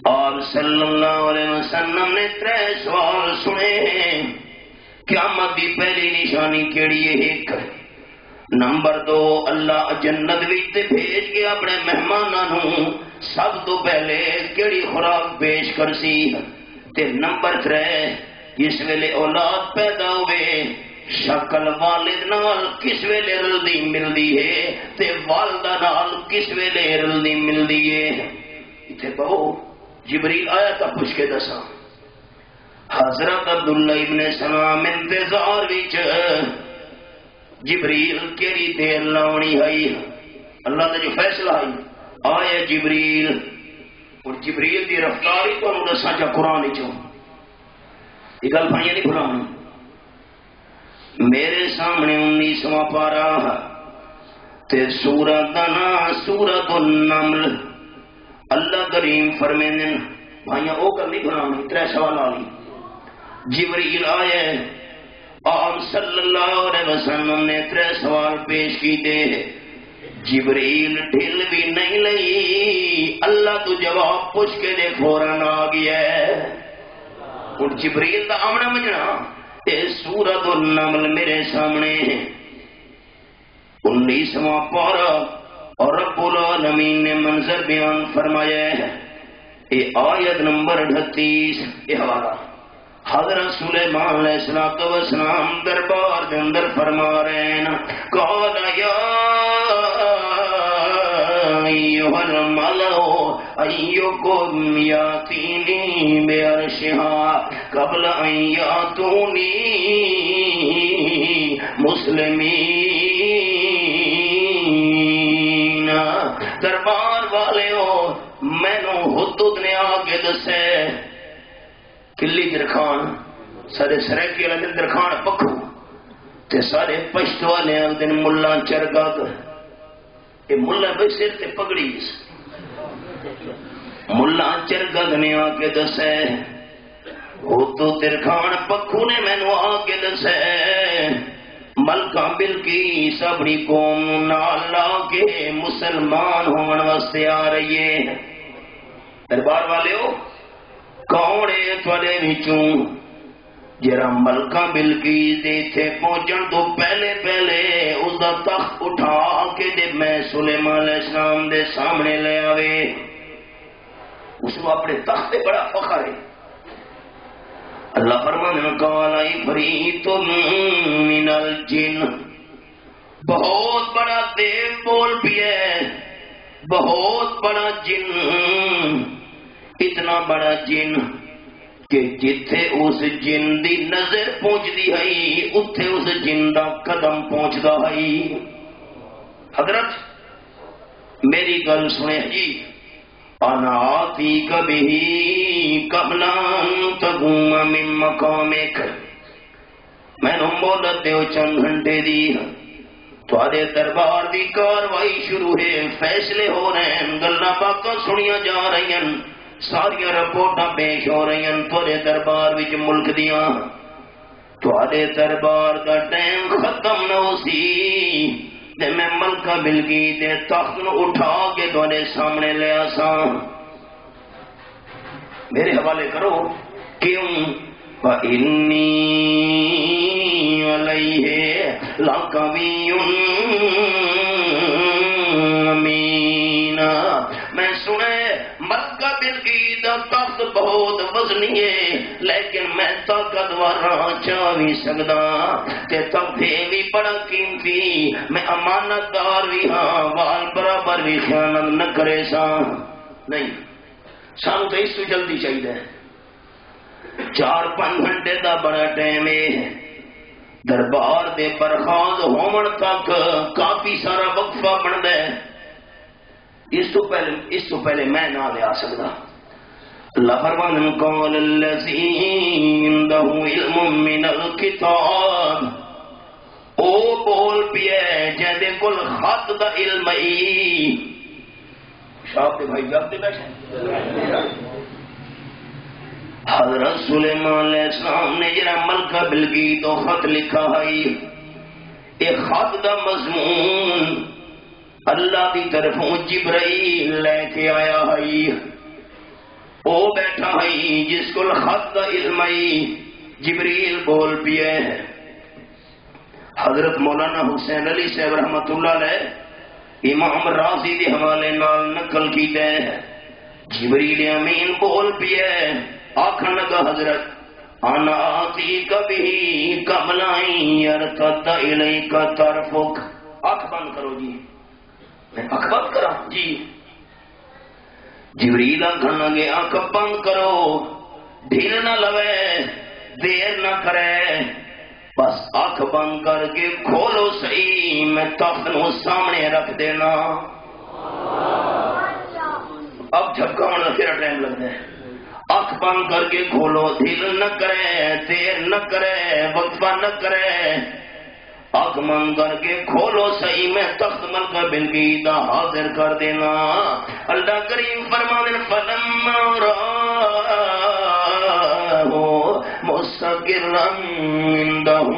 آپ صلی اللہ علیہ وسلم نے 3 سوال سنے. قیامت دی پہلی نشانی کیڑی ہے؟ 1 نمبر 2 اللہ جنت وچ بھیج کے اپنے مہمانوں سب تو پہلے کیڑی خوراک پیش کرسی. تے نمبر 3 جس ویلے اولاد پیدا ہوئے شکل والد نال کس ویلے رلدی ملدی ہے تے والدہ نال کس ویلے رلدی ملدی ہے. اتنے بہو جبریل آیا تھا پوچھ کے دسا. حضرت عبداللہ ابن سلام انتظار وچ جبریل کیڑی دیر لاونی ہے. اللہ نے جو فیصلہ آیا جبریل اور جبریل دی رفتار ہی تمہیں دسا چا قرآن چوں. یہ گل بھائی نہیں بھلانی. میرے سامنے 19واں پارا تے سورۃ دا نام سورۃ النمل. اللہ کریم فرمیندے بھائیاں او گل نہیں بھلانی. 3 سوال والی جبریل آئے آپ صلی اللہ علیہ وسلم نے 3 سوال پیش کیتے. جبریل ڈھل بھی نہیں لئی اللہ تو جواب پوچھ کے دے فوراً آ گیا ہے. اور جبریل دا آمنا مجنا اے سورۃ النمل میرے سامنے 19واں پارا اور رب العالمین نے منظر بیان فرمایا ہے. یہ آیت نمبر 38. یہ حوالہ حضرت سلیمان علیہ السلام دربار کے اندر فرما رہے ہیں قال یا ایھا الملأ ایکم یاتینی بعرشھا قبل ان یاتونی مسلمین. دربار والے ہو مینو حدود نے آگے دسے کلی درخان سارے سریکی والے دن درخان پکھو تے سارے پشت والے دن ملا چرگا. یہ ملا بھائی سر تے پگڑی ملا چرگا نے آ کے دسے تو درخان پکھو نے مینو آ کے دسے ملکہ بلقیس اپنی قوم نال لا کے مسلمان ہون واسطے آ رہی ہے. دربار والے ہو کون ہے تھوڑے وچوں جرا ملکہ بلقیس دے تھے پہنچن تو پہلے اس دا تخت اٹھا کے دے میں سلیمان علیہ السلام دے سامنے لے آوے. اس کو اپنے تخت پہ بڑا فخر ہے. اللہ فرمانے قال عفریت من الجن. بہت بڑا دیو بول بھی ہے بہت بڑا جن. اتنا بڑا جن کہ جتھے اس جن دی نظر پہنچتی ہے اتھے اس جن دا قدم پہنچتا ہے. حضرت میری گل سنے جی. انا آتیک بہ قبل ان تقوم من مقامک. میں نو مہلت دیو چند گھنٹے دی تھوڑے دربار دی کاروائی شروع ہے. فیصلے ہو رہے ہیں گلاں باتاں سنیاں جا رہی ہیں ساریا رپورٹاں پیش ہو رہی ہیں تھوڑے دربار وچ ملک دیاں. تھوڑے دربار دا ٹائم ختم نہ ہو سی تے میں ملکہ بلقیس دے تخت نو اٹھا کے تھوڑے سامنے لے آساں. میرے حوالے کرو کیوں فإنی علیہ لقوی امین. میں سنے ملکہ بلقیس دا تخت بہت وزنی ہے لیکن میں طاقتور چاہ بھی سکدا تے تختے بھی بڑا قیمتی. میں امانت دار بھی ہاں وال برابر بھی خیانت نہ کرے سا. نہیں سانو تو اس سے جلدی چاہیے. 4-5 گھنٹے دا بڑا ٹائم ہے. دربار دے برخاست ہون تک کافی سارا وقفہ بنتا ہے. اس تو پہلے میں نہ لے آ سکتا. اللہ فرمان قال الذی عنده علم من الکتاب. او بول پیے جے کول خط دا علم ای. شاپ دے بھائی جب دے بیٹھے حضرت سلیمان علیہ السلام نے جڑا ملکہ بلقیس تو خط لکھا ہے یہ خط دا مضمون اللہ دی طرفوں جبرائیل لے کے آیا ہے. او بیٹھا ہے جس کو خط دا علم ہے، جبریل بول پیے ہے۔ حضرت مولانا حسین علی صاحب رحمت اللہ علیہ امام رازی دے حوالے نال نقل کی دے ہے، جبریل امین بول پیے آکھن لگا حضرت انا آتیک بھی قبل ان یرتد الیک طرفک۔ آنکھ بند کرو جی، میں آنکھ بند کرا جی۔ جبریل آکھن لگے آنکھ بند کرو، ڈھیل نہ لوے، دیر نہ کرے، بس آنکھ بند کر کے کھولو صحیح، میں تخت نو سامنے رکھ دینا۔ اب جھپکاؤں کا پھر ٹائم لگتا ہے۔ آنکھ بند کر کے کھولو، ڈھیل نہ کرے، دیر نہ کرے، وقفہ نہ کرے، آنکھ بند کر کے کھولو صحیح، میں تخت ملکہ بلقیس حاضر کر دینا۔ اللہ کریم فرمانے فلما مستقرا عنده،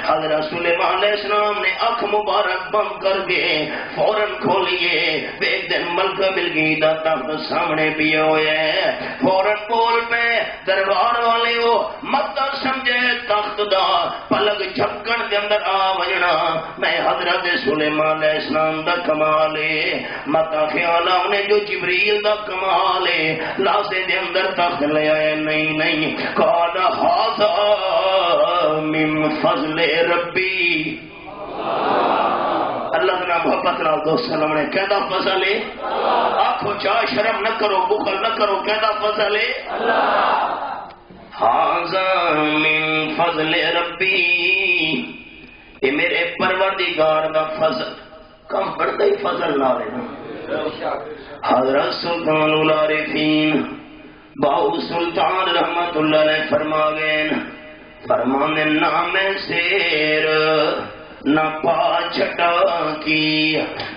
حضرت سلیمان علیہ السلام نے آنکھ مبارک بند کر کے فوراً کھولیے، ایک دن ملکہ بلقیس دا تخت سامنے پیے ہوئے، فوراً بول پہ دربار والے ہو مت سمجھے تخت دا پلک جھپکن کے اندر آ وجنا میں حضرت سلیمان علیہ السلام دا کمال ہے، مت خیال نے جو جبریل دا کمال ہے لاسے دے اندر تخت لے آئے، نہیں قال هذا من فضل ربی۔ اللہ کے نام محبت نال دوست سلام نے کہدا فضل ہے، آنکھو چاہ شرم نہ کرو، بخل نہ کرو، کہدا فضل ہے هذا من فضل ربی، یہ میرے پروردگار دا فضل، کم پڑتا ہی فضل نہ لینا۔ حضرت سلطان العارفین باؤ سلطان رحمت اللہ علیہ فرما گئے، فرمانے نام سیر نہ پا چھٹا کی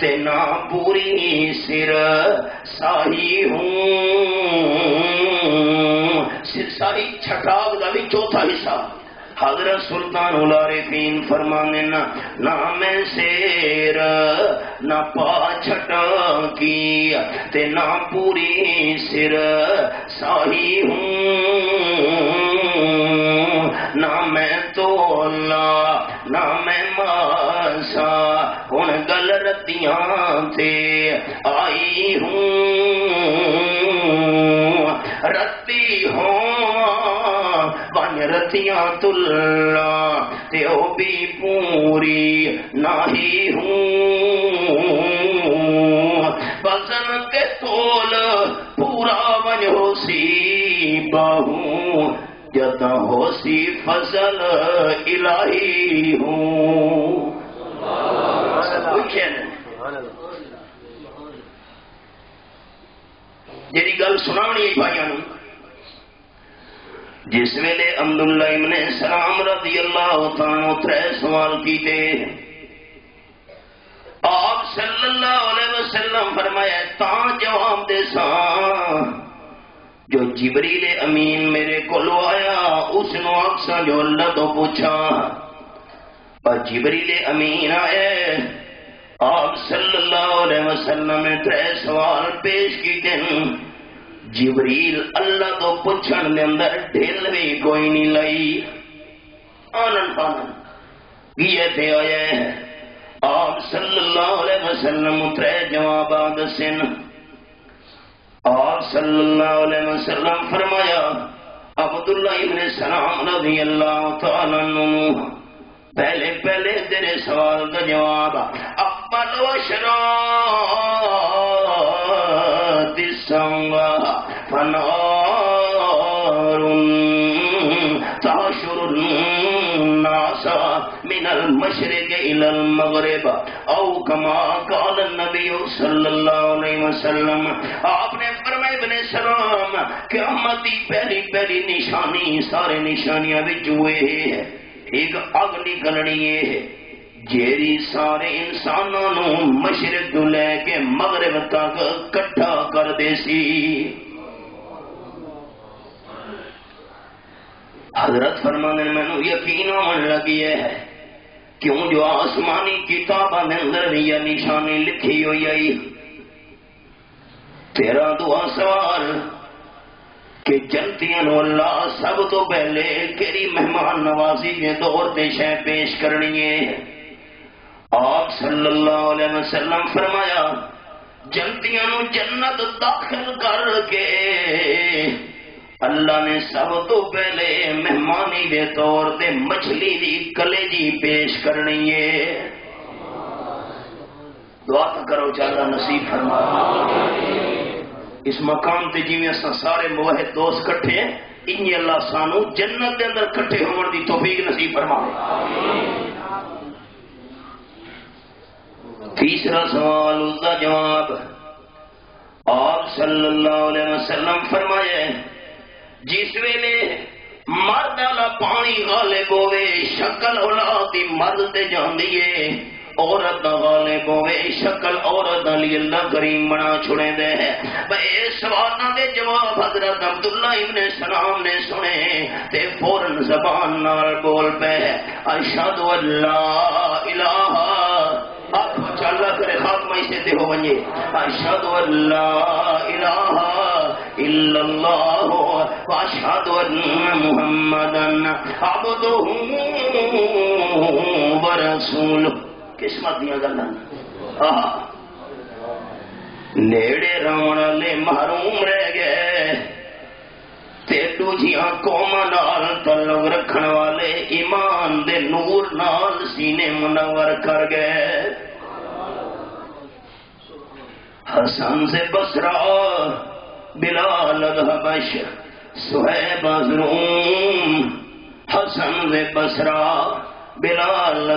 تے نہ پوری سر ساہی ہوں، سر ساہی چھٹاک دا بھی چوتھا حصہ۔ حضرت سلطان العارفین فرمانے نہ میں سیر نہ پا چھٹا کی تے نہ پوری سر ساہی ہوں، نہ میں تولا نہ میں ماسا ہن گل رتیاں تے آئی ہوں، رتی ہوں بن رتیاں تلا تے او بھی پوری ناہی ہوں، وزن کے تول پورا ون ہو سی باہوں جدا ہو سی فضل الہی ہوں۔ جی گل سنانی بھائیوں، جس ویلے عبداللہ ابن سلام رضی اللہ تعالیٰ ترے سوال کیتے، آپ صلی اللہ علیہ وسلم فرمایا تاں جواب دے ساں، جو جبریل امین میرے کولو آیا اس نو اکسا جو اللہ تو پوچھا، اور جبریل امین آئے آپ صلی اللہ علیہ وسلم نے ترے سوال پیش کیتے، جبریل اللہ تو پوچھن دے اندر ڈھل بھی کوئی نہیں لئی، آنن پانن یہ تے آئے آپ صلی اللہ علیہ وسلم ترے جوابات دسن۔ آپ صلی اللہ علیہ وسلم فرمایا عبداللہ ابن سلام رضی اللہ تعالیٰ عنہ پہلے تیرے سوال کا جواب اول و شرات السماء فنار تعشر الناس من المشرق الى المغرب او کما قال النبی صلی اللہ علیہ وسلم۔ آپ نے فرمایا ابن سلام قیامت کی پہلی نشانی سارے نشانیاں وچ ہوئے ہے ایک اگ نکلنی ہے جیری سارے انسانوں نو مشرق تو لے کے مغرب تک کٹھا کر دے سی۔ حضرت فرمانے میں نو یقین آن لگی ہے کیوں جو آسمانی کتاباں میں اندر بھی یہ نشانی لکھی ہوئی آئی۔ تیرا دعا سوال کہ جنتیاں نو اللہ سب تو پہلے کیری مہمان نوازی کے دور تے شے پیش کرنی ہے۔ آپ صلی اللہ علیہ وسلم فرمایا جنتیاں نو جنت داخل کر کے اللہ نے سب تو پہلے مہمانی دے طور تے مچھلی دی کلیجی پیش کرنی ہے۔ دعا کرو چاہتا نصیب فرما۔ اس مقام تے جی میں سارے موحد دوست کٹھے ہیں، انہی اللہ سانو جنت دے اندر کٹھے ہونے دی توفیق نصیب فرمائے۔ تیسرا سوال اس کا جواب آپ صلی اللہ علیہ وسلم فرمائے جس ویلے مرد والا پانی غالب ہوئے شکل اولاد مرد تے جاندی ہے، عورت غالب ہوئے شکل عورت علی اللہ کریم بنا چھڑے دے بھائی سوالوں دے جواب حضرت عبداللہ ابن سلام نے سنے تے فوراً زبان نال بول پے اشہد ان لا الہ آپ چالا کرے خاتمہ اسے دے ہو بنجے اشہد ان لا الہ الا اللہ واشہد ان محمدن عبدہ ورسولہ۔ قسمت دیا گلا نیڑے رون والے محروم رہ گئے تے دوجیاں قوماں نال تعلق رکھن والے ایمان دے نور نال سینے منور کر گئے۔ حسن سے بصرہ بلال حبش صہیب از روم، حسن سے بصرہ بلال